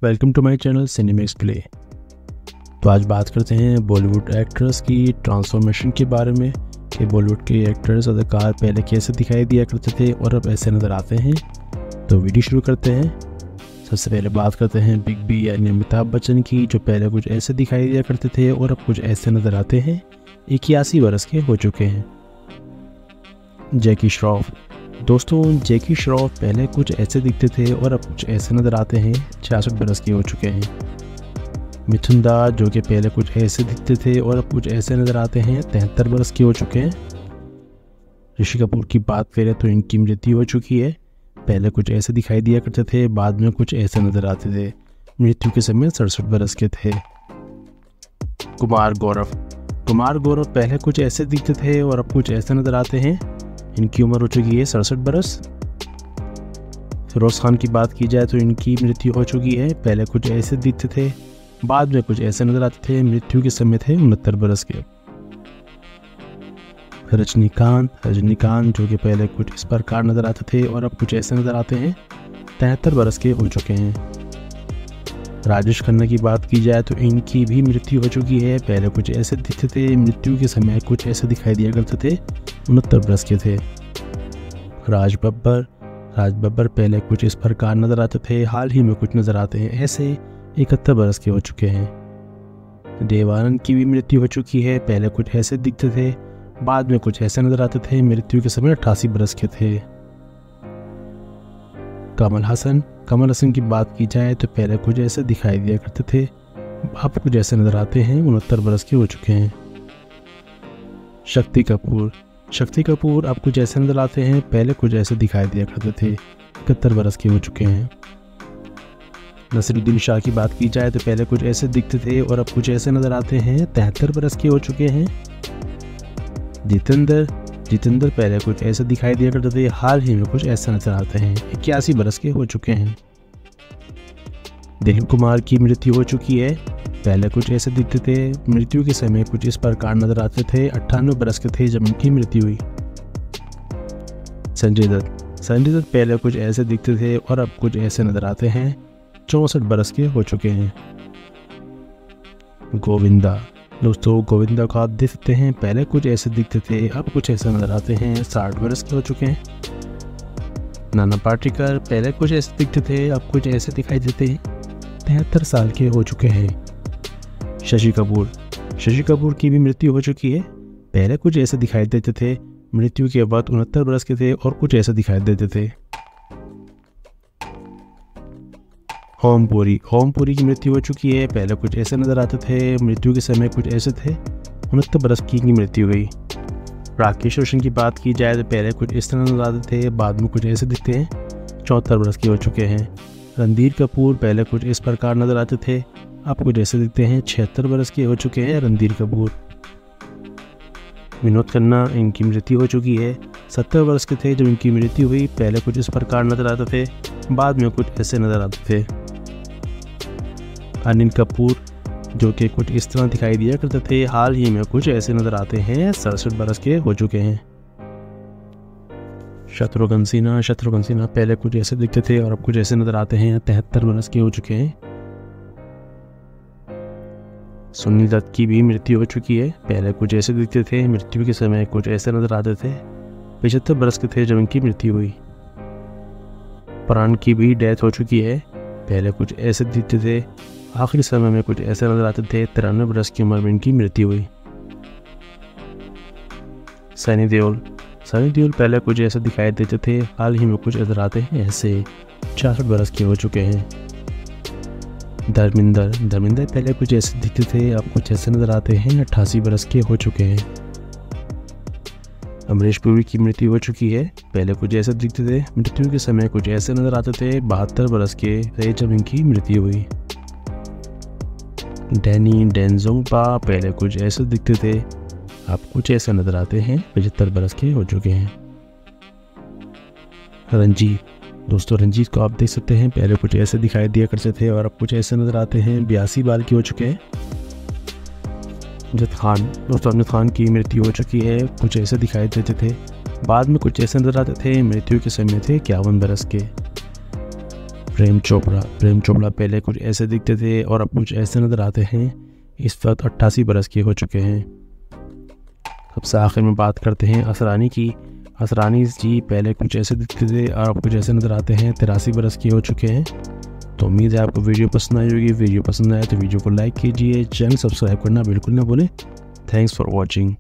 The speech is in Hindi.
Welcome to my channel Cinemix Play. तो आज बात करते हैं बॉलीवुड एक्ट्रेस की ट्रांसफॉर्मेशन के बारे में कि बॉलीवुड के एक्टर्स अदाकार पहले कैसे दिखाई दिया करते थे और अब ऐसे नज़र आते हैं। तो वीडियो शुरू करते हैं। सबसे पहले बात करते हैं बिग बी यानी अमिताभ बच्चन की, जो पहले कुछ ऐसे दिखाई दिया करते थे और अब कुछ ऐसे नज़र आते हैं। 81 वर्ष के हो चुके हैं। जैकी श्रॉफ, दोस्तों जैकी श्रॉफ पहले कुछ ऐसे दिखते थे और अब कुछ ऐसे नज़र आते हैं। 66 बरस के हो चुके हैं। मिथुन दास, जो कि पहले कुछ ऐसे दिखते थे और अब कुछ ऐसे नज़र आते हैं। 73 बरस के हो चुके हैं। ऋषि कपूर की बात करें तो इनकी मृत्यु हो चुकी है। पहले कुछ ऐसे दिखाई दिया करते थे, बाद में कुछ ऐसे नज़र आते थे। मृत्यु के समय 67 बरस के थे। कुमार गौरव पहले कुछ ऐसे दिखते थे और अब कुछ ऐसे नज़र आते हैं। इनकी उम्र हो चुकी है 67 बरस। फिरोज खान की बात की जाए तो इनकी मृत्यु हो चुकी है। पहले कुछ ऐसे दिखते थे, बाद में कुछ ऐसे नजर आते थे। मृत्यु के समय थे 69 बरस के। रजनीकांत, जो कि पहले कुछ इस प्रकार नजर आते थे और अब कुछ ऐसे नजर आते हैं। 73 बरस के हो चुके हैं। राजेश खन्ना की बात की जाए तो इनकी भी मृत्यु हो चुकी है। पहले कुछ ऐसे दिखते थे, मृत्यु के समय कुछ ऐसे दिखाई दिया करते थे। 69 बरस के थे। राज बब्बर पहले कुछ इस प्रकार नजर आते थे, हाल ही में कुछ नजर आते हैं ऐसे। 71 बरस के हो चुके हैं। देव आनंद की भी मृत्यु हो चुकी है। पहले कुछ ऐसे दिखते थे, बाद में कुछ ऐसे नजर आते थे। मृत्यु के समय 88 बरस के थे। कमल हसन की बात की जाए तो पहले कुछ ऐसे दिखाई दिया करते थे, अब कुछ ऐसे नजर आते हैं। 69 बरस के हो चुके हैं। शक्ति कपूर अब कुछ ऐसे नजर आते हैं, पहले कुछ ऐसे दिखाई दिया करते थे। 71 बरस के हो चुके हैं। नसीरुद्दीन शाह की बात की जाए तो पहले कुछ ऐसे दिखते थे और अब कुछ ऐसे नजर आते हैं। 73 बरस के हो चुके हैं। जितेंद्र पहले कुछ ऐसे दिखाई दिया करते थे, हाल ही में कुछ ऐसे नजर आते हैं। 81 बरस के हो चुके हैं। दिलीप कुमार की मृत्यु हो चुकी है। पहले कुछ ऐसे दिखते थे, मृत्यु के समय कुछ इस प्रकार नजर आते थे। 98 बरस के थे जब उनकी मृत्यु हुई। संजय दत्त पहले कुछ ऐसे दिखते थे और अब कुछ ऐसे नजर आते हैं। 64 बरस के हो चुके हैं। गोविंदा को आप देख सकते हैं, पहले कुछ ऐसे दिखते थे, अब कुछ ऐसे नजर आते हैं। 60 बरस के हो चुके हैं। नाना पाटेकर पहले कुछ ऐसे दिखते थे, अब कुछ ऐसे दिखाई देते हैं। 73 साल के हो चुके हैं। शशि कपूर की भी मृत्यु हो चुकी है। पहले कुछ ऐसे दिखाई देते थे, मृत्यु के बाद 69 बरस के थे और कुछ ऐसे दिखाई देते थे। ओम पुरी की मृत्यु हो चुकी है। पहले कुछ ऐसे नजर आते थे, मृत्यु के समय कुछ ऐसे थे। 69 बरस की इनकी मृत्यु हुई। राकेश रोशन की बात की जाए तो पहले कुछ इस तरह नजर आते थे, बाद में कुछ ऐसे दिखते हैं। 74 बरस के हो चुके हैं। रणधीर कपूर पहले कुछ इस प्रकार नजर आते थे, अब कुछ ऐसे दिखते हैं। 76 बरस के हो चुके हैं रणधीर कपूर। विनोद खन्ना, इनकी मृत्यु हो चुकी है। 70 वर्ष के थे जब इनकी मृत्यु हुई। पहले कुछ इस प्रकार नजर आते थे, बाद में कुछ ऐसे नजर आते थे। अनिल कपूर, जो कि कुछ इस तरह दिखाई दिया करते थे, हाल ही में कुछ ऐसे नजर आते हैं। 67 बरस के हो चुके हैं। शत्रुघ्न सिन्हा पहले कुछ ऐसे दिखते थे और अब कुछ ऐसे नजर आते हैं। 73 बरस के हो चुके हैं। सुनील दत्त की भी मृत्यु हो चुकी है। पहले कुछ ऐसे दिखते थे, मृत्यु के समय कुछ ऐसे नजर आते थे। 75 बरस के थे जब इनकी मृत्यु हुई। प्राण की भी डेथ हो चुकी है। पहले कुछ ऐसे दिखते थे, आखिरी समय में कुछ ऐसे नजर आते थे। 93 बरस की उम्र में इनकी मृत्यु हुई। सनी देओल पहले कुछ ऐसे दिखाई देते थे, हाल ही में कुछ नजर आते हैं ऐसे। 66 बरस के हो चुके हैं। धर्मेंद्र पहले कुछ ऐसे दिखते थे, अब कुछ ऐसे नजर आते हैं। 88 बरस के हो चुके हैं। अमरीश पुरी की मृत्यु हो चुकी है। पहले कुछ ऐसे दिखते थे, मृत्यु के समय कुछ ऐसे नजर आते थे। 72 बरस के थे जब इनकी मृत्यु हुई। डैनी डेंजोंगपा पहले कुछ ऐसे दिखते थे, अब कुछ ऐसे नजर आते हैं। 75 बरस के हो चुके हैं। रंजीत को आप देख सकते हैं, पहले कुछ ऐसे दिखाई दिया करते थे और अब कुछ ऐसे नजर आते हैं। 82 बाल के हो चुके हैं। अमजद खान की मृत्यु हो चुकी है। कुछ ऐसे दिखाई देते थे, बाद में कुछ ऐसे नजर आते थे। मृत्यु के समय थे 51 बरस के। प्रेम चोपड़ा पहले कुछ ऐसे दिखते थे और अब कुछ ऐसे नज़र आते हैं। इस वक्त 88 बरस के हो चुके हैं। सबसे आखिर में बात करते हैं असरानी की। असरानी जी पहले कुछ ऐसे दिखते थे और अब कुछ ऐसे नज़र आते हैं। 83 बरस के हो चुके हैं। तो उम्मीद है आपको वीडियो पसंद आई होगी। वीडियो पसंद आए तो वीडियो को लाइक कीजिए, चैनल सब्सक्राइब करना बिल्कुल ना भूलें। Thanks for watching.